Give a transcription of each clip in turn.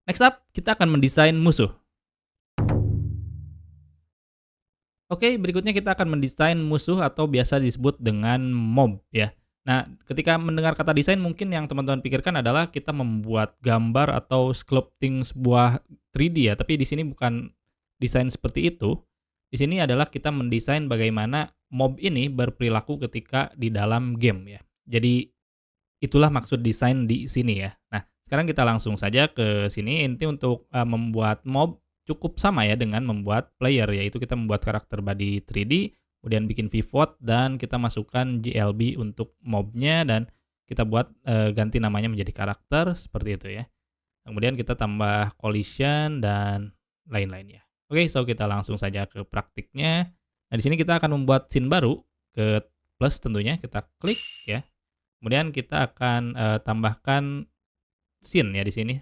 Next up, kita akan mendesain musuh. Oke, berikutnya kita akan mendesain musuh atau biasa disebut dengan mob ya. Nah, ketika mendengar kata desain mungkin yang teman-teman pikirkan adalah kita membuat gambar atau sculpting sebuah 3D ya, tapi di sini bukan desain seperti itu. Di sini adalah kita mendesain bagaimana mob ini berperilaku ketika di dalam game ya. Jadi itulah maksud desain di sini ya. Nah, sekarang kita langsung saja ke sini. Inti untuk membuat mob cukup sama ya dengan membuat player, yaitu kita membuat karakter body 3D, kemudian bikin pivot dan kita masukkan GLB untuk mobnya dan kita buat ganti namanya menjadi karakter seperti itu ya. Kemudian kita tambah collision dan lain-lainnya. Oke, so kita langsung saja ke praktiknya. Nah, di sini kita akan membuat scene baru ke plus tentunya kita klik ya. Kemudian kita akan tambahkan scene ya di sini.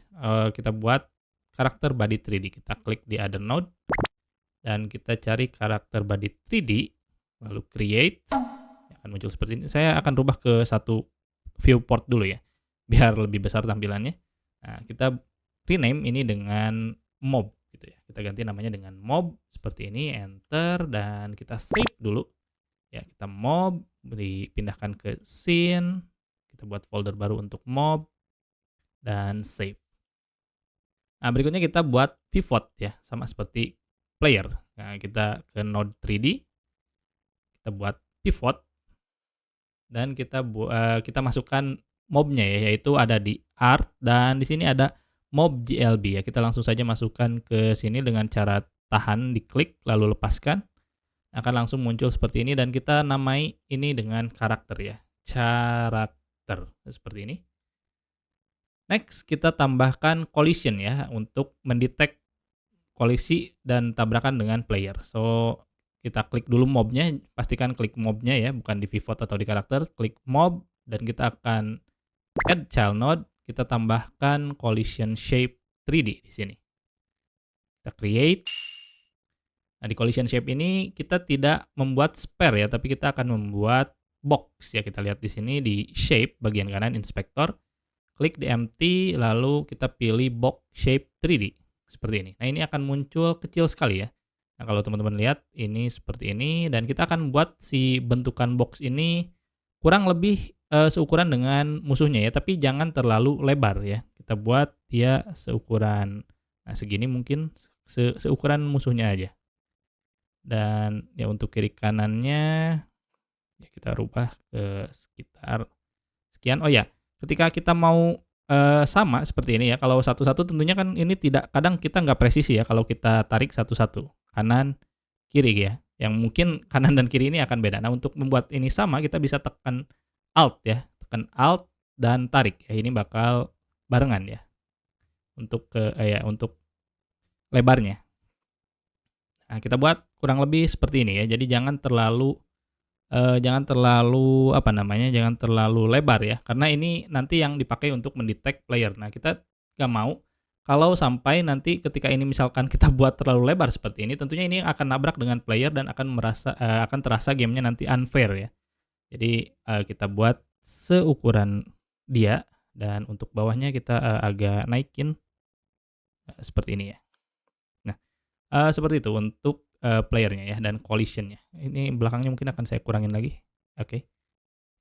Kita buat karakter body 3D. Kita klik di other node dan kita cari karakter body 3D, lalu create. Akan muncul seperti ini. Saya akan rubah ke satu viewport dulu ya, biar lebih besar tampilannya. Nah, kita rename ini dengan mob gitu ya. Kita ganti namanya dengan mob seperti ini, enter dan kita save dulu. Ya, kita mob, dipindahkan ke scene, kita buat folder baru untuk mob, dan save. Nah, berikutnya kita buat pivot ya, sama seperti player. Nah, kita ke node 3D, kita buat pivot, dan kita masukkan mobnya ya, yaitu ada di art, dan di sini ada mob GLB ya. Kita langsung saja masukkan ke sini dengan cara tahan, diklik, lalu lepaskan. Akan langsung muncul seperti ini dan kita namai ini dengan karakter ya, karakter seperti ini. Next kita tambahkan collision ya untuk mendetek kolisi dan tabrakan dengan player. So kita klik dulu mobnya, pastikan klik mobnya ya, bukan di pivot atau di karakter, klik mob dan kita akan add child node, kita tambahkan collision shape 3D di sini. Kita create. Nah, di collision shape ini kita tidak membuat sphere ya, tapi kita akan membuat box ya. Kita lihat di sini di shape bagian kanan inspector, klik di empty lalu kita pilih box shape 3D seperti ini. Nah, ini akan muncul kecil sekali ya. Nah, kalau teman-teman lihat ini seperti ini dan kita akan buat si bentukan box ini kurang lebih seukuran dengan musuhnya ya, tapi jangan terlalu lebar ya. Kita buat dia seukuran segini mungkin seukuran musuhnya aja. Dan ya untuk kiri kanannya ya kita rubah ke sekitar sekian. Oh ya, ketika kita mau sama seperti ini ya, kalau satu-satu tentunya kan ini kadang kita nggak presisi ya kalau kita tarik satu-satu, kanan, kiri ya. Yang mungkin kanan dan kiri ini akan beda. Nah, untuk membuat ini sama kita bisa tekan Alt ya, tekan Alt dan tarik ya. Ini bakal barengan ya. Untuk untuk lebarnya. Nah, kita buat kurang lebih seperti ini ya. Jadi jangan terlalu jangan terlalu lebar ya. Karena ini nanti yang dipakai untuk mendetek player. Nah, kita nggak mau kalau sampai nanti ketika ini misalkan kita buat terlalu lebar seperti ini, tentunya ini akan nabrak dengan player dan akan terasa gamenya nanti unfair ya. Jadi kita buat seukuran dia dan untuk bawahnya kita agak naikin seperti ini ya. Seperti itu untuk playernya ya dan collisionnya. Ini belakangnya mungkin akan saya kurangin lagi. Oke.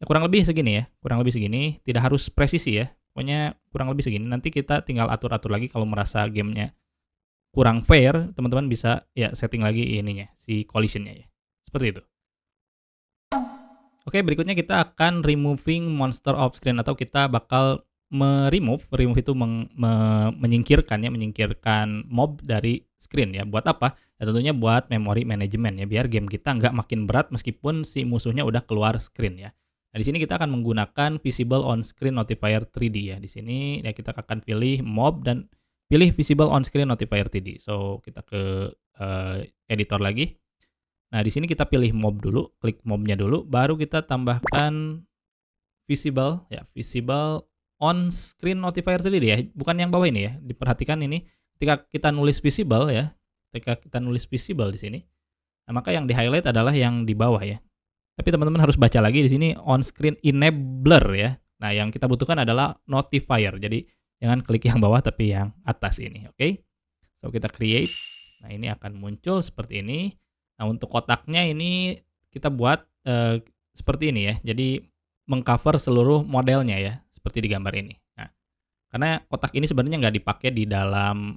Ya, kurang lebih segini ya, kurang lebih segini. Tidak harus presisi ya, pokoknya kurang lebih segini. Nanti kita tinggal atur-atur lagi kalau merasa gamenya kurang fair, teman-teman bisa ya setting lagi ininya, si collisionnya ya. Seperti itu. Oke, berikutnya kita akan removing monster off screen atau kita bakal remove itu menyingkirkan mob dari screen ya. Buat apa? Ya tentunya buat memory management ya, biar game kita nggak makin berat meskipun si musuhnya udah keluar screen ya. Nah, di sini kita akan menggunakan visible on screen notifier 3D ya. Di sini ya kita akan pilih mob dan pilih visible on screen notifier 3D. So, kita ke editor lagi. Nah, di sini kita pilih mob dulu, klik mobnya dulu, baru kita tambahkan visible on screen notifier 3D ya, bukan yang bawah ini ya. Diperhatikan ini ketika kita nulis visible ya, di sini, nah maka yang di-highlight adalah yang di bawah ya. Tapi teman-teman harus baca lagi di sini on screen enabler ya. Nah, yang kita butuhkan adalah notifier. Jadi Jangan klik yang bawah tapi yang atas ini, oke? So, kita create. Nah, ini akan muncul seperti ini. Nah, untuk kotaknya ini kita buat seperti ini ya. Jadi mengcover seluruh modelnya ya, seperti di gambar ini. Nah, karena kotak ini sebenarnya nggak dipakai di dalam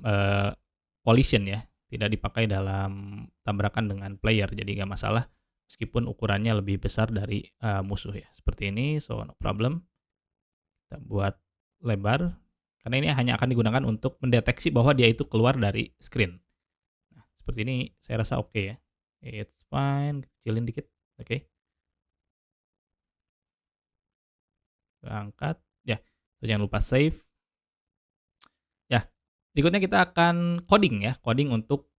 collision ya, tidak dipakai dalam tabrakan dengan player, jadi nggak masalah meskipun ukurannya lebih besar dari musuh ya, seperti ini. So, no problem. Kita buat lebar, karena ini hanya akan digunakan untuk mendeteksi bahwa dia itu keluar dari screen. Nah, seperti ini saya rasa oke ya. It's fine, kecilin dikit, oke. Angkat, ya. Jangan lupa save. Ya, berikutnya kita akan coding ya, coding untuk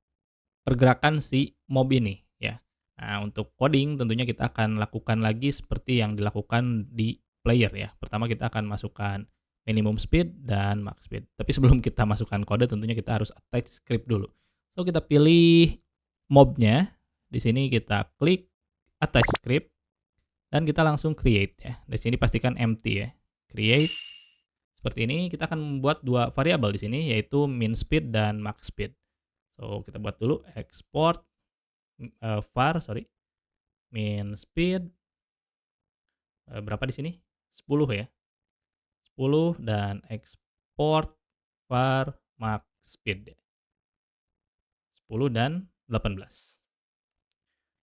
pergerakan si mob ini ya. Nah, untuk coding tentunya kita akan lakukan lagi seperti yang dilakukan di player ya. Pertama kita akan masukkan minimum speed dan max speed. Tapi sebelum kita masukkan kode tentunya kita harus attach script dulu. So, kita pilih mobnya. Di sini kita klik attach script dan kita langsung create ya. Di sini pastikan empty ya. Create. Seperti ini kita akan membuat dua variabel di sini yaitu min speed dan max speed. So, kita buat dulu export var min speed berapa di sini? 10 ya. 10 dan export var max speed 10 dan 18.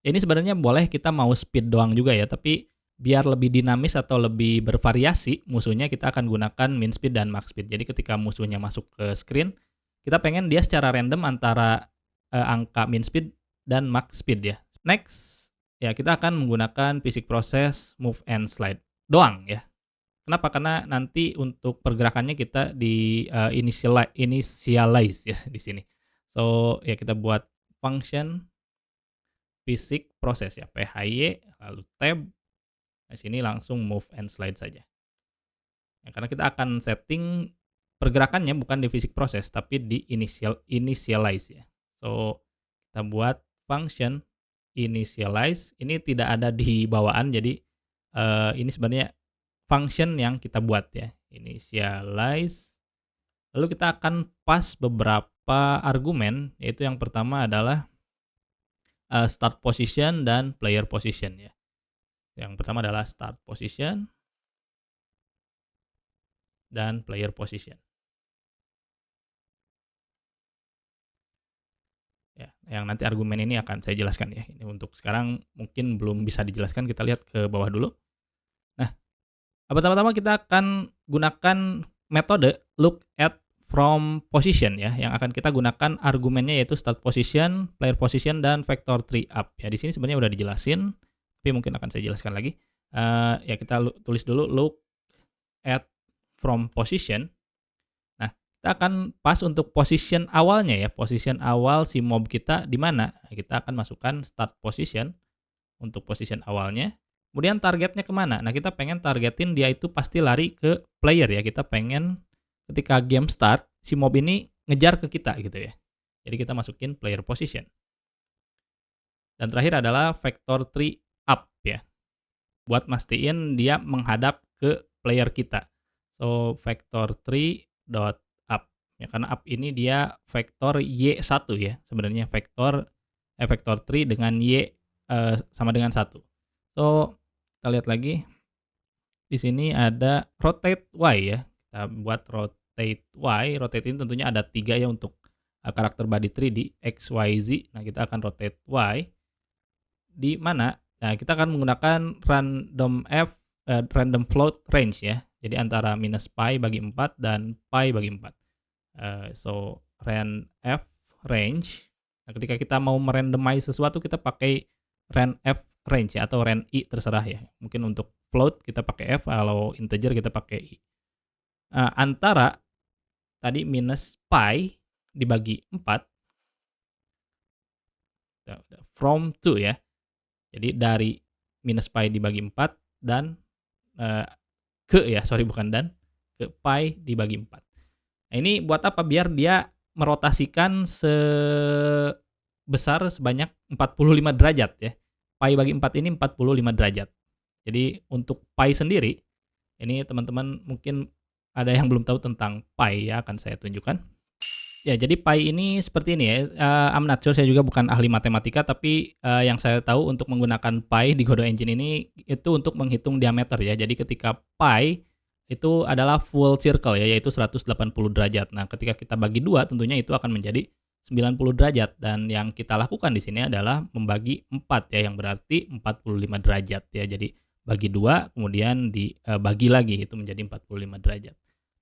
Ini sebenarnya boleh kita mau speed doang juga ya, tapi biar lebih dinamis atau lebih bervariasi musuhnya kita akan gunakan min speed dan max speed. Jadi ketika musuhnya masuk ke screen, kita pengen dia secara random antara angka min speed dan max speed ya. Next, ya kita akan menggunakan physics process, move and slide doang ya. Kenapa? Karena nanti untuk pergerakannya kita di initialize ya di sini. So, ya kita buat function physics process ya, PHY lalu tab. Di sini langsung move and slide saja. Ya, karena kita akan setting pergerakannya bukan di physics process tapi di initialize ya. So, kita buat function initialize. Ini tidak ada di bawaan, jadi ini sebenarnya function yang kita buat ya. Initialize. Lalu kita akan pass beberapa argumen, yaitu yang pertama adalah start position dan player position ya. Yang pertama adalah start position dan player position. Ya, yang nanti argumen ini akan saya jelaskan ya. Ini untuk sekarang mungkin belum bisa dijelaskan, kita lihat ke bawah dulu. Nah, pertama-tama kita akan gunakan metode look at from position ya, yang akan kita gunakan argumennya yaitu start position, player position, dan vector tree up. Ya, di sini sebenarnya udah dijelasin, tapi mungkin akan saya jelaskan lagi. Ya, kita tulis dulu look at from position. Kita akan pas untuk position awalnya ya, position awal si mob kita di mana. Kita akan masukkan start position untuk position awalnya. Kemudian targetnya kemana? Nah, kita pengen targetin dia itu pasti lari ke player ya. Kita pengen ketika game start, si mob ini ngejar ke kita gitu ya. Jadi kita masukin player position. Dan terakhir adalah vector tree up ya. Buat mastiin dia menghadap ke player kita. So, vector tree dot ya, karena up ini dia vektor Y1 ya. Sebenarnya vektor 3 dengan Y sama dengan 1. So, kita lihat lagi. Di sini ada rotate Y ya. Kita buat rotate Y. Rotate ini tentunya ada 3 ya untuk karakter body tree di X, Y, Z. Nah, kita akan rotate Y. Di mana? Nah, kita akan menggunakan random float range ya. Jadi antara minus pi bagi 4 dan pi bagi 4. So, rand f range. Nah, ketika kita mau merandomize sesuatu kita pakai rand f range ya, atau rand i terserah ya. Mungkin untuk float kita pakai f, kalau integer kita pakai i. Antara tadi minus pi dibagi 4 from to ya. Jadi dari minus pi dibagi 4 dan ke pi dibagi 4. Nah, ini buat apa? Biar dia merotasikan sebanyak 45 derajat ya. Pi bagi 4 ini 45 derajat. Jadi untuk pi sendiri, ini teman-teman mungkin ada yang belum tahu tentang Pi ya, akan saya tunjukkan. Ya, jadi Pi ini seperti ini ya, I'm not sure, saya juga bukan ahli matematika, tapi, yang saya tahu untuk menggunakan Pi di Godot Engine ini, itu untuk menghitung diameter ya. Jadi ketika Pi itu adalah full circle ya, yaitu 180 derajat. Nah, ketika kita bagi 2 tentunya itu akan menjadi 90 derajat, dan yang kita lakukan di sini adalah membagi 4 ya, yang berarti 45 derajat ya. Jadi bagi 2 kemudian dibagi lagi, itu menjadi 45 derajat.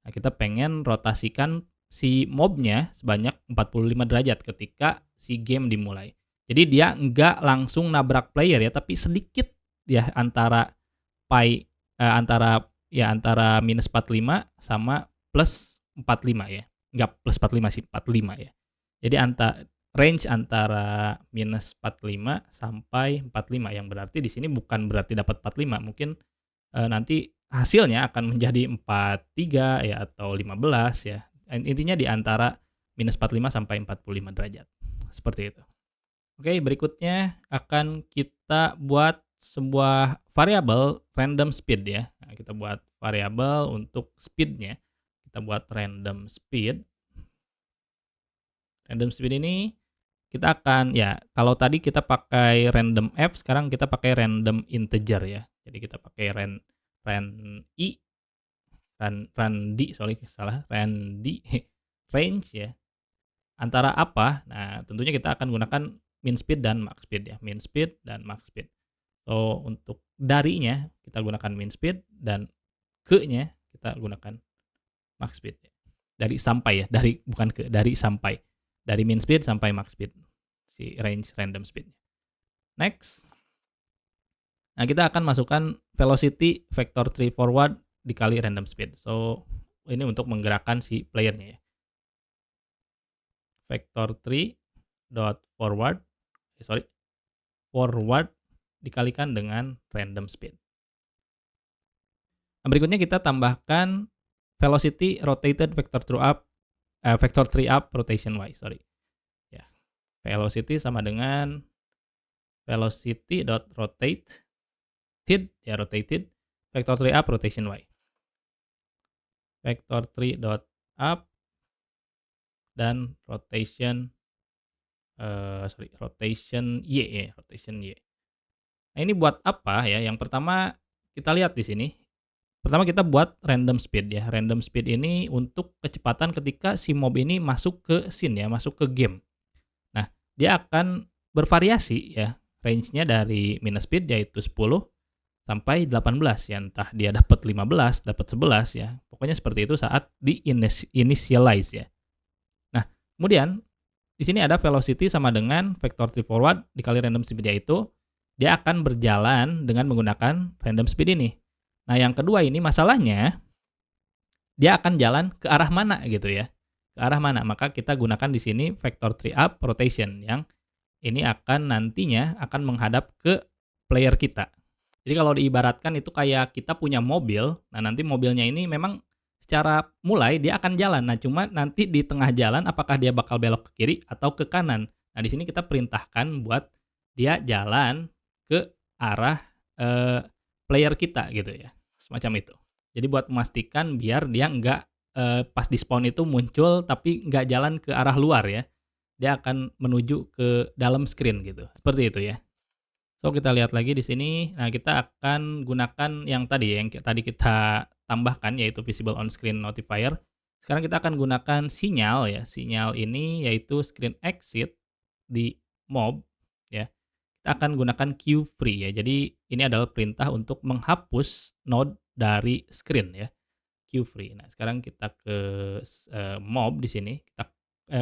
Nah, kita pengen rotasikan si mobnya sebanyak 45 derajat ketika si game dimulai. Jadi dia nggak langsung nabrak player ya, tapi sedikit ya antara pi antara minus 45 sama plus 45 ya. Nggak plus 45 sih, 45 ya. Jadi range antara minus 45 sampai 45, yang berarti di sini bukan berarti dapat 45, mungkin nanti hasilnya akan menjadi 43 ya, atau 15 ya. Intinya di antara minus 45 sampai 45 derajat. Seperti itu. Oke, berikutnya akan kita buat sebuah variabel random speed ya. Nah, kita buat variabel untuk speed-nya. Kita buat random speed. Random speed ini kita akan, ya kalau tadi kita pakai random f, sekarang kita pakai random integer ya. Jadi kita pakai range ya. Antara apa? Nah, tentunya kita akan gunakan min speed dan max speed ya. Min speed dan max speed. So, untuk darinya kita gunakan min speed, dan ke-nya kita gunakan max speed ya. Dari sampai ya, dari sampai. Dari min speed sampai max speed. Si range random speed. Next. Nah, kita akan masukkan velocity vector 3 forward dikali random speed. So, ini untuk menggerakkan si playernya ya. Vector 3 dot forward dikalikan dengan random speed. Nah, berikutnya kita tambahkan velocity rotated vector 3 up rotation y, ya. Velocity sama dengan velocity dot rotated vector 3 up rotation y. Vector 3 dot up dan rotation y. Nah, ini buat apa ya? Yang pertama kita lihat di sini. Pertama kita buat random speed ya. Random speed ini untuk kecepatan ketika si mob ini masuk ke scene ya, masuk ke game. Nah, dia akan bervariasi ya. Range-nya dari minus speed yaitu 10 sampai 18 ya. Entah dia dapat 15, dapat 11 ya. Pokoknya seperti itu saat di initialize ya. Nah, kemudian di sini ada velocity sama dengan vector 3 forward dikali random speed, yaitu dia akan berjalan dengan menggunakan random speed ini. Nah, yang kedua ini masalahnya dia akan jalan ke arah mana gitu ya. Ke arah mana? Maka kita gunakan di sini vector 3 up rotation, yang ini akan nantinya akan menghadap ke player kita. Jadi kalau diibaratkan itu kayak kita punya mobil. Nah, nanti mobilnya ini memang secara mulai dia akan jalan. Nah, cuma nanti di tengah jalan apakah dia bakal belok ke kiri atau ke kanan. Nah, di sini kita perintahkan buat dia jalan ke arah player kita gitu ya. Semacam itu. Jadi buat memastikan biar dia nggak pas di spawn itu muncul tapi nggak jalan ke arah luar ya. Dia akan menuju ke dalam screen gitu. Seperti itu ya. So, kita lihat lagi di sini. Nah, kita akan gunakan yang tadi kita tambahkan, yaitu visible on screen notifier. Sekarang kita akan gunakan sinyal ya. Sinyal ini yaitu screen exit di mob ya. Kita akan gunakan queue free ya. Jadi ini adalah perintah untuk menghapus node dari screen ya. Queue free. Nah, sekarang kita ke mob di sini. Kita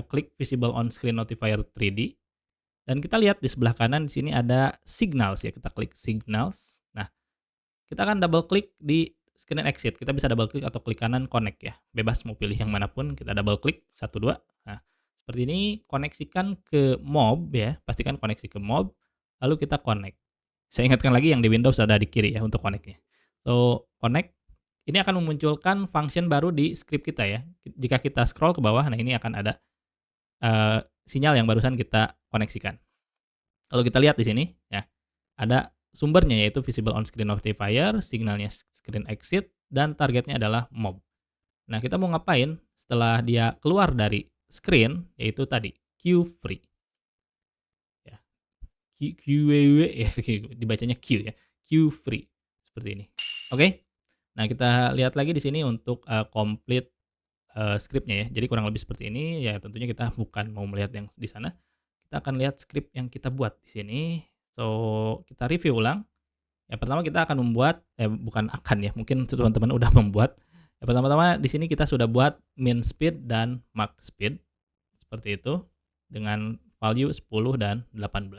klik visible on screen notifier 3D. Dan kita lihat di sebelah kanan di sini ada signals ya, kita klik signals. Nah, kita akan double klik di screen exit. Kita bisa double klik atau klik kanan connect ya. Bebas mau pilih yang manapun, kita double klik 1 2. Nah, seperti ini, koneksikan ke mob ya, pastikan koneksi ke mob, lalu kita connect. Saya ingatkan lagi yang di Windows ada di kiri ya untuk connect-nya. So, connect. Ini akan memunculkan function baru di script kita ya. Jika kita scroll ke bawah, nah ini akan ada sinyal yang barusan kita koneksikan. Kalau kita lihat di sini ya, ada sumbernya yaitu visible on screen notifier, signalnya screen exit, dan targetnya adalah mob. Nah, kita mau ngapain setelah dia keluar dari screen, yaitu tadi queue free ya. QWW ya, dibacanya Q ya, queue free seperti ini. Oke. Nah, kita lihat lagi di sini untuk, complete, script-nya ya. Jadi kurang lebih seperti ini, ya tentunya kita bukan mau melihat yang di sana, kita akan lihat script yang kita buat di sini. So, kita review ulang. Yang pertama kita akan membuat, bukan akan ya, mungkin teman-teman udah membuat. Yang pertama-tama di sini kita sudah buat min speed dan max speed, seperti itu, dengan value 10 dan 18.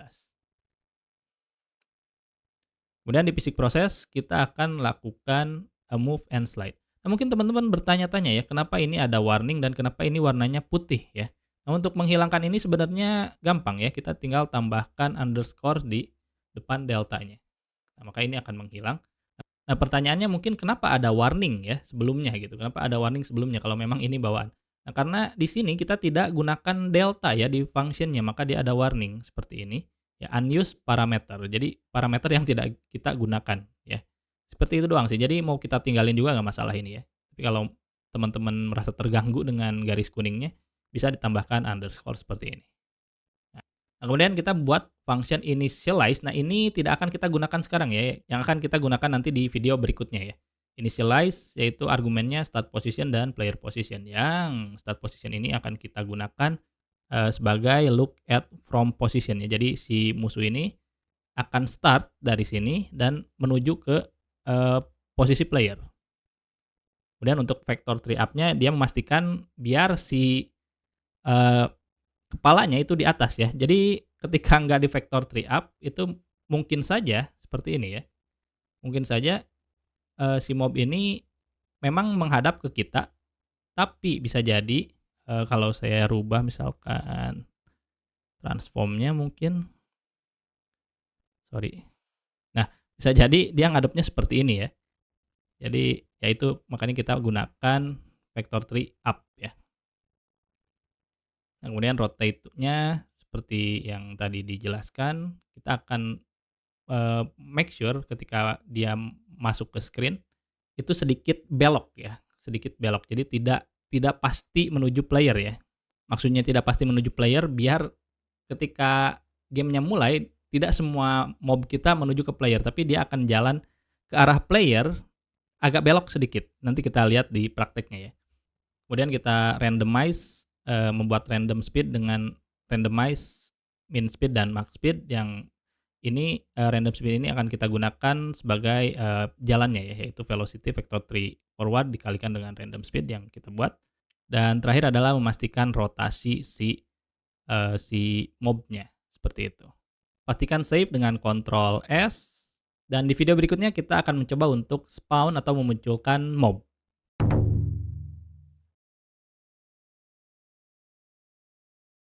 Kemudian di basic process kita akan lakukan move and slide. Nah, mungkin teman-teman bertanya-tanya ya, kenapa ini ada warning dan kenapa ini warnanya putih ya. Nah, untuk menghilangkan ini sebenarnya gampang ya, kita tinggal tambahkan underscore di depan deltanya. Nah, maka ini akan menghilang. Nah, pertanyaannya mungkin kenapa ada warning ya sebelumnya gitu, kenapa ada warning sebelumnya kalau memang ini bawaan. Nah, karena di sini kita tidak gunakan delta ya di functionnya, maka dia ada warning seperti ini, ya unused parameter. Jadi parameter yang tidak kita gunakan ya. Seperti itu doang sih. Jadi mau kita tinggalin juga nggak masalah ini ya. Tapi kalau teman-teman merasa terganggu dengan garis kuningnya, bisa ditambahkan underscore seperti ini. Nah, kemudian kita buat function initialize. Nah, ini tidak akan kita gunakan sekarang ya, yang akan kita gunakan nanti di video berikutnya ya. Initialize yaitu argumennya start position dan player position. Yang start position ini akan kita gunakan sebagai look at from position ya. Jadi si musuh ini akan start dari sini dan menuju ke posisi player. Kemudian untuk vector tree up-nya dia memastikan biar si eh, kepalanya itu di atas ya. Jadi ketika nggak di vector tree up, itu mungkin saja seperti ini ya. Mungkin saja, si mob ini memang menghadap ke kita, tapi bisa jadi, kalau saya rubah misalkan transformnya mungkin sorry. Nah, bisa jadi dia ngadepnya seperti ini ya. Jadi, ya itu makanya kita gunakan vector tree up ya. Nah, kemudian rotate-nya seperti yang tadi dijelaskan, kita akan make sure ketika dia masuk ke screen, itu sedikit belok ya, sedikit belok. Jadi tidak tidak pasti menuju player ya. Maksudnya tidak pasti menuju player biar ketika gamenya mulai, tidak semua mob kita menuju ke player, tapi dia akan jalan ke arah player, agak belok sedikit. Nanti kita lihat di prakteknya ya. Kemudian kita randomize, membuat random speed dengan randomize min speed dan max speed yang ini random speed ini akan kita gunakan sebagai jalannya ya, yaitu velocity vector 3 forward dikalikan dengan random speed yang kita buat. Dan terakhir adalah memastikan rotasi si mobnya seperti itu. Pastikan save dengan Ctrl S dan di video berikutnya kita akan mencoba untuk spawn atau memunculkan mob.